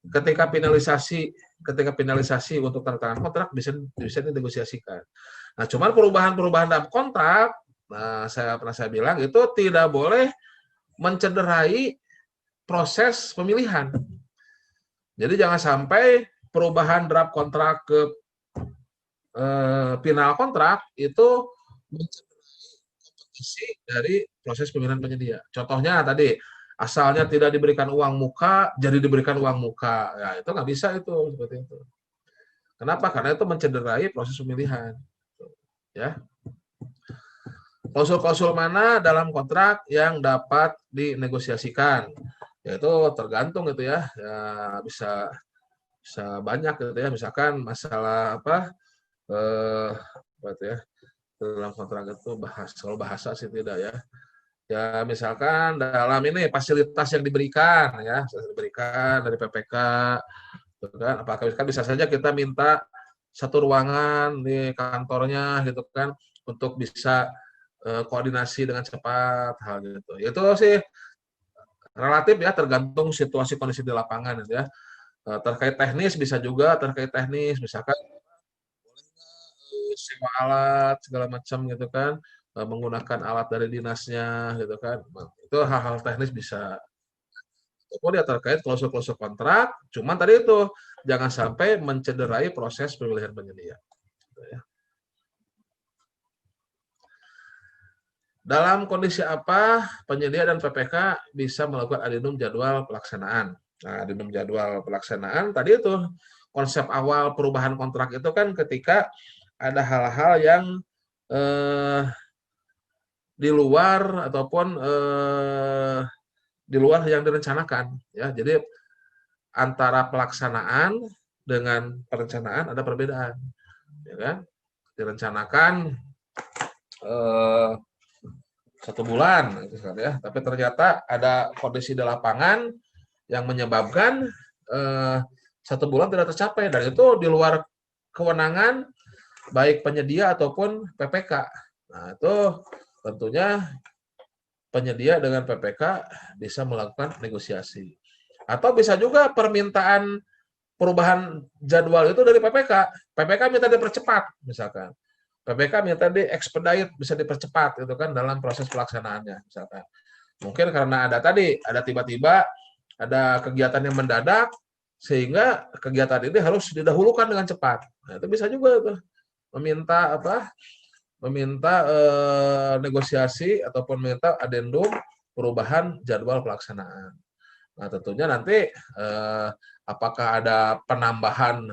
Ketika finalisasi untuk tanda tangan kontrak bisa dinegosiasikan. Nah cuman perubahan-perubahan dalam kontrak, nah saya bilang itu tidak boleh mencederai proses pemilihan. Jadi jangan sampai perubahan draft kontrak ke final kontrak itu mencederai kompetisi dari proses pemilihan penyedia. Contohnya tadi, asalnya tidak diberikan uang muka, jadi diberikan uang muka. Ya itu nggak bisa itu seperti itu. Kenapa? Karena itu mencederai proses pemilihan. Ya. Klausul-klausul mana dalam kontrak yang dapat dinegosiasikan? Yaitu tergantung gitu ya. Ya bisa banyak gitu ya. Misalkan masalah dalam kontrak itu kalau bahasa sih tidak ya. Ya, misalkan dalam ini fasilitas yang diberikan ya, diberikan dari PPK, gitu kan. Apakah kan bisa saja kita minta satu ruangan di kantornya gitu kan untuk bisa koordinasi dengan cepat hal gitu. Itu sih relatif ya tergantung situasi kondisi di lapangan gitu ya. Terkait teknis bisa juga terkait teknis misalkan sewa alat segala macam gitu kan, menggunakan alat dari dinasnya gitu kan. Itu hal-hal teknis bisa. Ataupun ya terkait klausul-klausul kontrak, cuman tadi itu jangan sampai mencederai proses pemilihan penyedia. Gitu ya. Dalam kondisi apa penyedia dan PPK bisa melakukan adendum jadwal pelaksanaan. Nah, adendum jadwal pelaksanaan tadi itu konsep awal perubahan kontrak itu kan ketika ada hal-hal yang eh, di luar ataupun di luar yang direncanakan ya. Jadi antara pelaksanaan dengan perencanaan ada perbedaan ya kan. Direncanakan eh, 1 bulan gitu kan ya, tapi ternyata ada kondisi di lapangan yang menyebabkan eh, 1 bulan tidak tercapai dan itu di luar kewenangan baik penyedia ataupun PPK. Nah, itu tentunya penyedia dengan PPK bisa melakukan negosiasi. Atau bisa juga permintaan perubahan jadwal itu dari PPK. PPK minta dipercepat misalkan. PPK minta di expedite bisa dipercepat gitu kan dalam proses pelaksanaannya misalkan. Mungkin karena ada tadi ada tiba-tiba ada kegiatan yang mendadak sehingga kegiatan ini harus didahulukan dengan cepat. Nah, itu bisa juga tuh meminta apa? Meminta negosiasi ataupun meminta adendum perubahan jadwal pelaksanaan. Nah, tentunya nanti apakah ada penambahan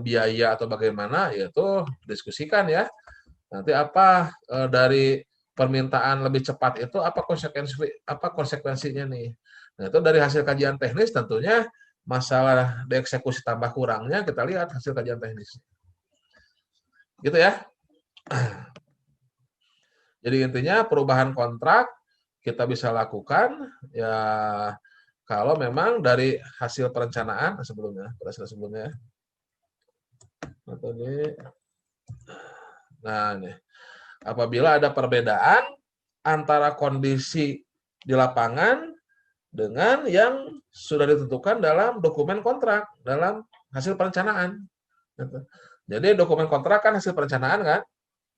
biaya atau bagaimana, yaitu diskusikan ya. Nanti apa dari permintaan lebih cepat itu apa konsekuensinya nih. Nah, itu dari hasil kajian teknis tentunya masalah dieksekusi tambah kurangnya kita lihat hasil kajian teknis. Gitu ya. Jadi intinya perubahan kontrak kita bisa lakukan ya kalau memang dari hasil perencanaan sebelumnya, nah ini apabila ada perbedaan antara kondisi di lapangan dengan yang sudah ditentukan dalam dokumen kontrak, dalam hasil perencanaan. Jadi dokumen kontrak kan hasil perencanaan kan,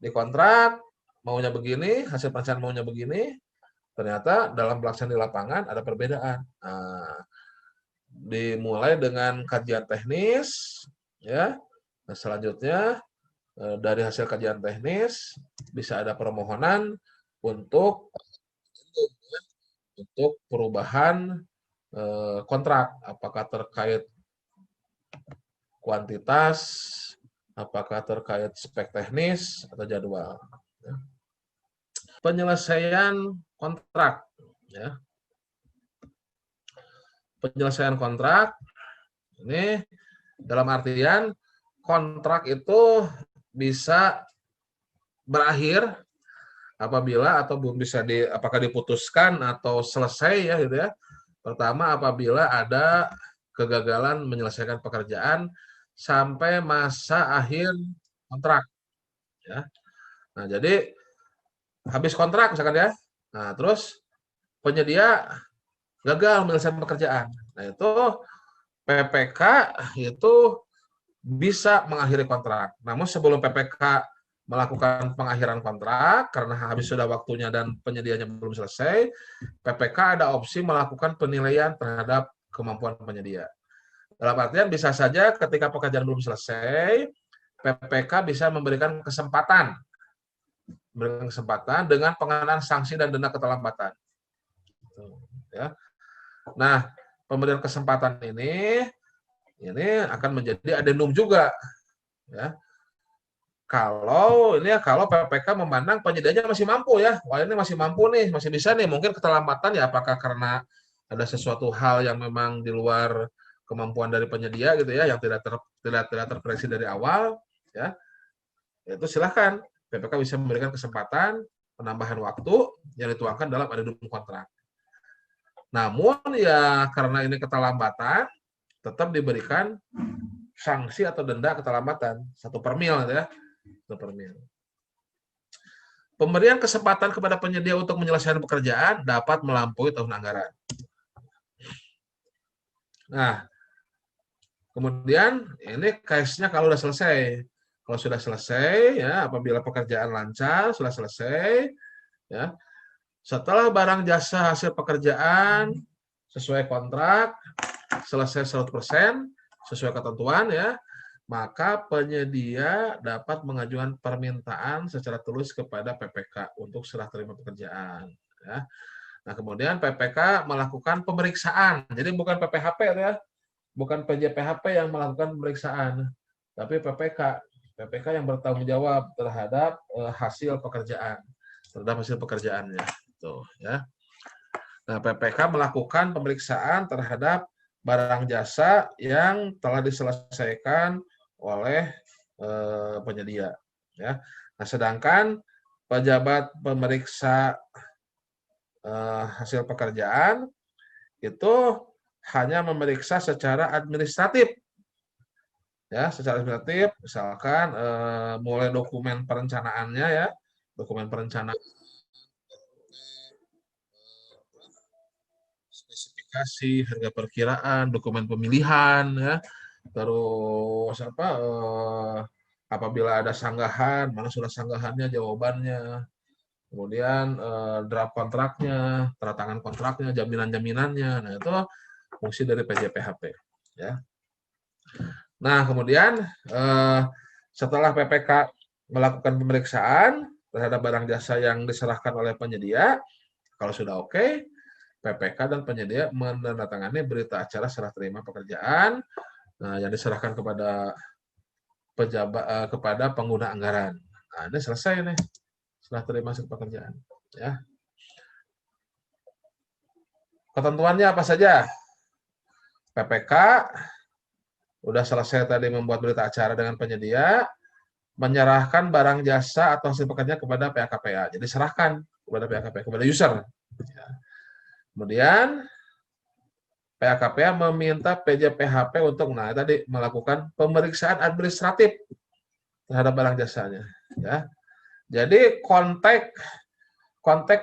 di kontrak maunya begini, hasil perencanaan maunya begini, ternyata dalam pelaksanaan di lapangan ada perbedaan. Nah, dimulai dengan kajian teknis, ya. Nah, selanjutnya dari hasil kajian teknis bisa ada permohonan untuk perubahan kontrak, apakah terkait kuantitas, apakah terkait spek teknis atau jadwal. Penyelesaian kontrak, ya. Penyelesaian kontrak ini dalam artian kontrak itu bisa berakhir apabila atau belum bisa apakah diputuskan atau selesai ya gitu ya. Pertama apabila ada kegagalan menyelesaikan pekerjaan sampai masa akhir kontrak ya. Nah, jadi habis kontrak misalkan ya. Nah, terus penyedia gagal menyelesaikan pekerjaan. Nah, itu PPK itu bisa mengakhiri kontrak. Namun sebelum PPK melakukan pengakhiran kontrak karena habis sudah waktunya dan penyedianya belum selesai, PPK ada opsi melakukan penilaian terhadap kemampuan penyedia. Dalam artian bisa saja ketika pekerjaan belum selesai, PPK bisa memberikan kesempatan dengan pengenaan sanksi dan denda keterlambatan. Ya. Nah, pemberian kesempatan ini akan menjadi adendum juga, ya. Kalau PPK memandang penyedianya masih mampu ya, wah ini masih mampu nih, masih bisa nih, mungkin keterlambatan ya apakah karena ada sesuatu hal yang memang di luar kemampuan dari penyedia gitu ya, yang tidak terprediksi dari awal ya. Itu silahkan PPK bisa memberikan kesempatan penambahan waktu yang dituangkan dalam adendum kontrak. Namun ya karena ini keterlambatan, tetap diberikan sanksi atau denda keterlambatan 1/mil ya, 1/mil. Pemberian kesempatan kepada penyedia untuk menyelesaikan pekerjaan dapat melampaui tahun anggaran. Nah, kemudian ini case-nya kalau sudah selesai. Kalau sudah selesai, ya apabila pekerjaan lancar, sudah selesai, ya setelah barang jasa hasil pekerjaan sesuai kontrak, selesai 100%, sesuai ketentuan ya, maka penyedia dapat mengajukan permintaan secara tulis kepada PPK untuk serah terima pekerjaan. Ya. Nah, kemudian PPK melakukan pemeriksaan. Jadi bukan PPHP ya, bukan PJPHP yang melakukan pemeriksaan, tapi PPK. PPK yang bertanggung jawab terhadap hasil pekerjaan, terhadap hasil pekerjaannya. Tuh, ya. Nah, PPK melakukan pemeriksaan terhadap barang jasa yang telah diselesaikan oleh penyedia. Ya. Nah, sedangkan pejabat pemeriksa hasil pekerjaan itu hanya memeriksa secara administratif. Ya, secara administratif, misalkan mulai dokumen perencanaannya ya, dokumen perencanaan, spesifikasi, harga perkiraan, dokumen pemilihan ya, terus apabila ada sanggahan, mana surat sanggahannya, jawabannya, kemudian draft kontraknya, tanda tangan kontraknya, jaminan-jaminannya. Nah, itu fungsi dari PJPHP ya. Nah, kemudian setelah PPK melakukan pemeriksaan terhadap barang jasa yang diserahkan oleh penyedia, kalau sudah oke, PPK dan penyedia menandatangani berita acara serah terima pekerjaan yang diserahkan kepada pejabat kepada pengguna anggaran. Nah, ini selesai nih serah terima hasil pekerjaan. Ya. Ketentuannya apa saja? PPK udah selesai tadi membuat berita acara dengan penyedia, menyerahkan barang jasa atau hasil pekerjaan kepada PHKPA. Jadi serahkan kepada PHKPA, kepada user. Kemudian PHKPA meminta PJPHP untuk tadi melakukan pemeriksaan administratif terhadap barang jasanya. Ya. Jadi kontak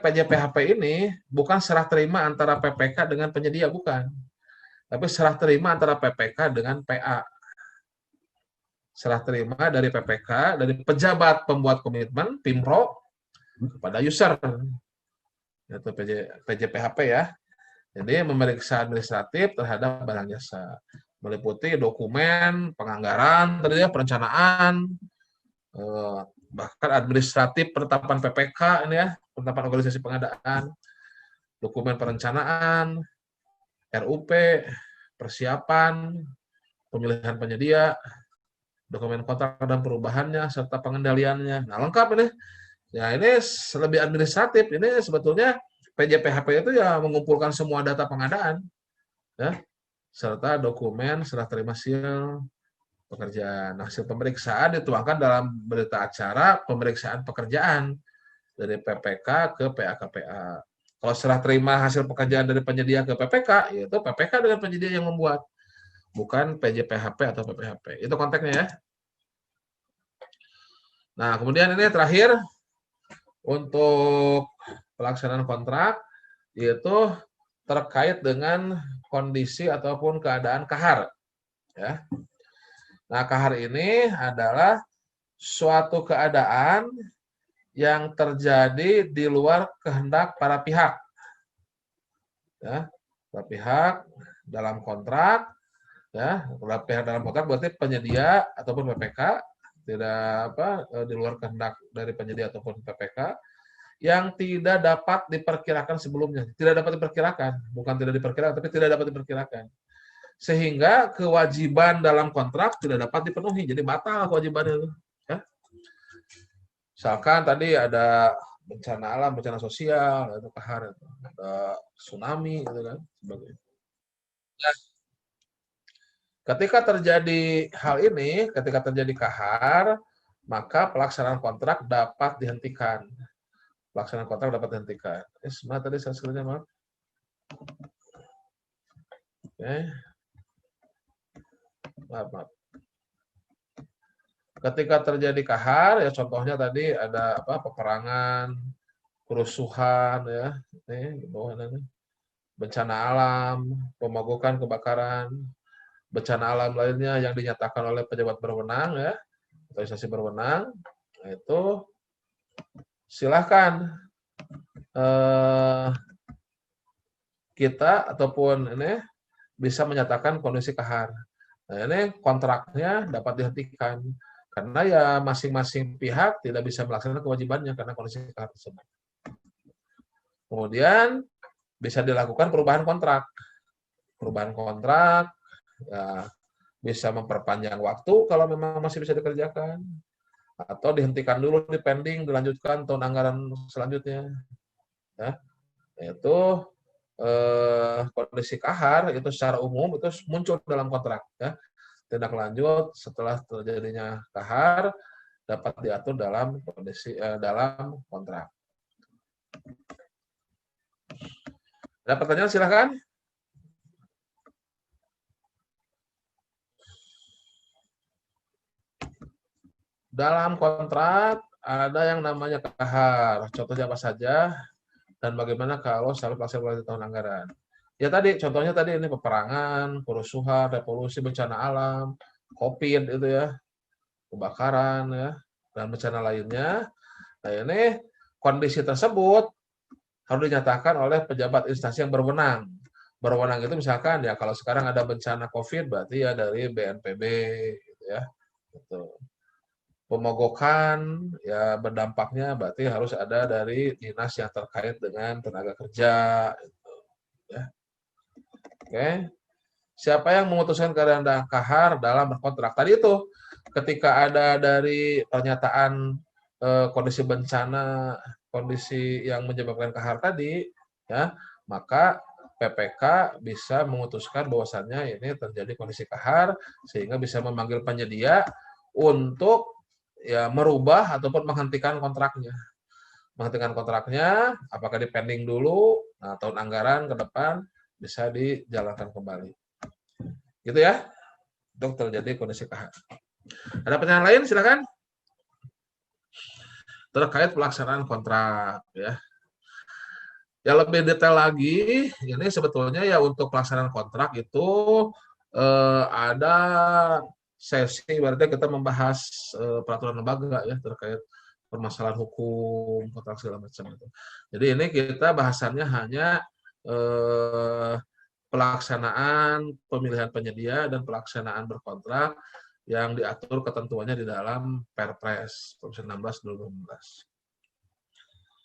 PJPHP ini bukan serah terima antara PPK dengan penyedia, bukan. Tapi serah terima antara PPK dengan PA. Serah terima dari PPK, dari pejabat pembuat komitmen, PIMPRO, kepada user. Itu PJPHP ya. Jadi memeriksa administratif terhadap barang jasa. Meliputi dokumen, penganggaran, perencanaan, bahkan administratif penetapan PPK ini ya, penetapan organisasi pengadaan, dokumen perencanaan, RUP, persiapan, pemilihan penyedia, dokumen kontrak dan perubahannya, serta pengendaliannya. Nah, lengkap ini. Ya, ini lebih administratif. Ini sebetulnya PJPHP itu ya mengumpulkan semua data pengadaan, ya, serta dokumen serah terima hasil pekerjaan. Hasil pemeriksaan dituangkan dalam berita acara pemeriksaan pekerjaan dari PPK ke PAKPA. Kalau serah terima hasil pekerjaan dari penyedia ke PPK, yaitu PPK dengan penyedia yang membuat, bukan PJPHP atau PPHP. Itu konteksnya ya. Nah, kemudian ini terakhir untuk pelaksanaan kontrak, yaitu terkait dengan kondisi ataupun keadaan kahar. Ya. Nah, kahar ini adalah suatu keadaan yang terjadi di luar kehendak para pihak. Ya, para pihak dalam kontrak, ya, para pihak dalam kontrak berarti penyedia ataupun PPK, tidak di luar kehendak dari penyedia ataupun PPK, yang tidak dapat diperkirakan sebelumnya. Tidak dapat diperkirakan, bukan tidak diperkirakan, tapi tidak dapat diperkirakan. Sehingga kewajiban dalam kontrak tidak dapat dipenuhi, jadi batal kewajibannya itu. Ya. Misalkan tadi ada bencana alam, bencana sosial, itu kahar, ada tsunami, gitu kan, sebagainya. Nah, ketika terjadi hal ini, ketika terjadi kahar, maka pelaksanaan kontrak dapat dihentikan. pelaksanaan kontrak dapat dihentikan. Mana tadi saya screen-nya, maaf. Oke. Maaf. Ketika terjadi kahar, ya contohnya tadi ada apa, peperangan, kerusuhan, ya, ini di bawah ini, bencana alam, pemogokan, kebakaran, bencana alam lainnya yang dinyatakan oleh pejabat berwenang, ya, atau instansi berwenang, nah itu silahkan kita ataupun ini bisa menyatakan kondisi kahar. Nah, ini kontraknya dapat dihentikan karena ya masing-masing pihak tidak bisa melaksanakan kewajibannya karena kondisi kahar tersebut. Kemudian bisa dilakukan perubahan kontrak. Perubahan kontrak ya, bisa memperpanjang waktu kalau memang masih bisa dikerjakan, atau dihentikan dulu, dipending, dilanjutkan tahun anggaran selanjutnya. Ya, yaitu kondisi kahar itu secara umum itu muncul dalam kontrak. Ya. Tindak lanjut setelah terjadinya kahar dapat diatur dalam kondisi dalam kontrak. Ada pertanyaan silakan. Dalam kontrak ada yang namanya kahar. Contohnya apa saja dan bagaimana kalau syarat pelaksanaan tahun anggaran. Ya tadi contohnya tadi ini peperangan, kerusuhan, revolusi, bencana alam, COVID itu ya, kebakaran ya, dan bencana lainnya. Nah ini kondisi tersebut harus dinyatakan oleh pejabat instansi yang berwenang. Berwenang itu misalkan ya kalau sekarang ada bencana COVID berarti ya dari BNPB gitu ya. Gitu. Pemogokan ya berdampaknya berarti harus ada dari dinas yang terkait dengan tenaga kerja gitu, ya. Oke. Siapa yang memutuskan keadaan kahar dalam berkontrak? Tadi itu ketika ada dari pernyataan kondisi bencana, kondisi yang menyebabkan kahar tadi, ya, maka PPK bisa memutuskan bahwasannya ini terjadi kondisi kahar sehingga bisa memanggil penyedia untuk ya merubah ataupun menghentikan kontraknya. Menghentikan kontraknya, apakah dipending dulu, nah tahun anggaran ke depan bisa dijalankan kembali. Gitu ya, untuk terjadi kondisi kahar. Ada pertanyaan lain, silakan. Terkait pelaksanaan kontrak, ya. Ya lebih detail lagi, ini sebetulnya ya untuk pelaksanaan kontrak itu ada sesi, berarti kita membahas peraturan lembaga ya terkait permasalahan hukum kontrak segala macam itu. Jadi ini kita bahasannya hanya pelaksanaan pemilihan penyedia dan pelaksanaan berkontrak yang diatur ketentuannya di dalam Perpres 16 2016.